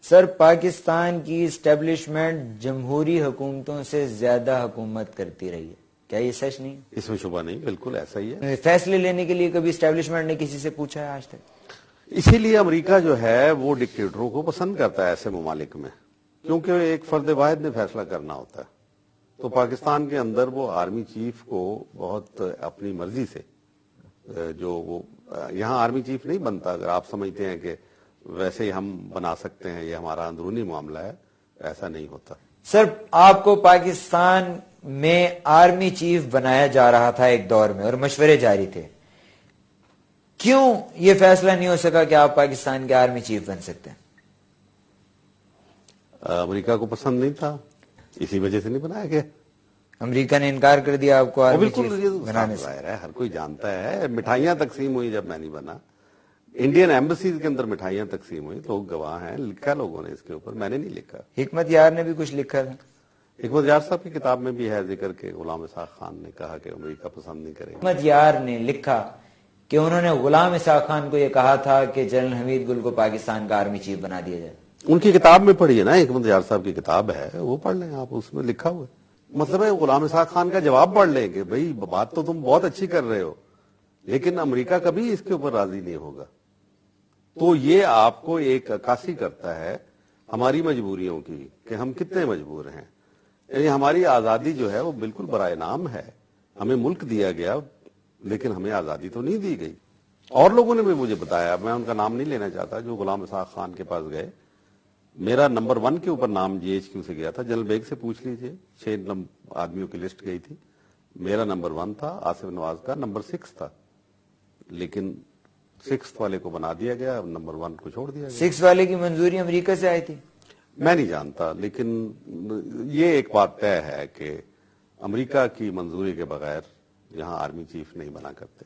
سر پاکستان کی اسٹیبلشمنٹ جمہوری حکومتوں سے زیادہ حکومت کرتی رہی ہے، کیا یہ سچ نہیں؟ اس میں شبہ نہیں، بالکل ایسا ہی ہے۔ فیصلے لینے کے لیے کبھی اسٹیبلشمنٹ نے کسی سے پوچھا ہے آج تک؟ اسی لیے امریکہ جو ہے وہ ڈکٹیٹروں کو پسند کرتا ہے ایسے ممالک میں، کیونکہ ایک فرد واحد نے فیصلہ کرنا ہوتا ہے۔ تو پاکستان کے اندر وہ آرمی چیف کو بہت اپنی مرضی سے جو وہ یہاں آرمی چیف نہیں بنتا، اگر آپ سمجھتے ہیں کہ ویسے ہی ہم بنا سکتے ہیں، یہ ہمارا اندرونی معاملہ ہے، ایسا نہیں ہوتا۔ سر آپ کو پاکستان میں آرمی چیف بنایا جا رہا تھا ایک دور میں اور مشورے جاری تھے، کیوں یہ فیصلہ نہیں ہو سکا کہ آپ پاکستان کے آرمی چیف بن سکتے ہیں؟ امریکہ کو پسند نہیں تھا، اسی وجہ سے نہیں بنایا گیا۔ امریکہ نے انکار کر دیا آپ کو آرمی چیف بالکل بنانے سے؟ ظاہر ہے، ہر کوئی جانتا ہے، مٹھائیاں تقسیم ہوئی جب میں نہیں بنا، انڈین ایمبیسیز کے اندر مٹھائیاں تقسیم ہوئی، لوگ گواہ ہیں، لکھا لوگوں نے اس کے اوپر، میں نے نہیں لکھا۔ حکمت یار نے بھی کچھ لکھا تھا، حکمت یار صاحب کی کتاب میں بھی ہے ذکر کہ غلام اسحاق خان نے کہا کہ امریکہ پسند نہیں کرے گا۔ حکمت یار نے لکھا کہ انہوں نے غلام اسحاق خان کو یہ کہا تھا کہ جنرل حمید گل کو پاکستان کا آرمی چیف بنا دیا جائے۔ ان کی کتاب میں پڑھی ہے نا، حکمت یار صاحب کی کتاب ہے، وہ پڑھ لیں آپ، اس میں لکھا ہوا ہے۔ مطلب ہے غلام اسحاق خان کا جواب پڑھ لیں کہ بھئی بات تو تم بہت اچھی کر رہے ہو، لیکن امریکہ کبھی اس کے اوپر راضی نہیں ہوگا۔ تو یہ آپ کو ایک عکاسی کرتا ہے ہماری مجبوریوں کی کہ ہم کتنے مجبور ہیں۔ یعنی ہماری آزادی جو ہے وہ بالکل برائے نام ہے، ہمیں ملک دیا گیا لیکن ہمیں آزادی تو نہیں دی گئی۔ اور لوگوں نے بھی مجھے بتایا، میں ان کا نام نہیں لینا چاہتا، جو غلام اسحاق خان کے پاس گئے، میرا نمبر 1 کے اوپر نام جی ایچ کیو سے گیا تھا، جنرل بیگ سے پوچھ لیجئے، 6 آدمیوں کی لسٹ گئی تھی، میرا نمبر 1 تھا، آصف نواز کا نمبر 6 تھا، لیکن 6 والے کو بنا دیا گیا، نمبر 1 کو چھوڑ دیا گیا۔ 6 والے کی منظوری امریکہ سے آئی تھی؟ میں نہیں جانتا، لیکن یہ ایک بات طے ہے کہ امریکہ کی منظوری کے بغیر یہاں آرمی چیف نہیں بنا کرتے۔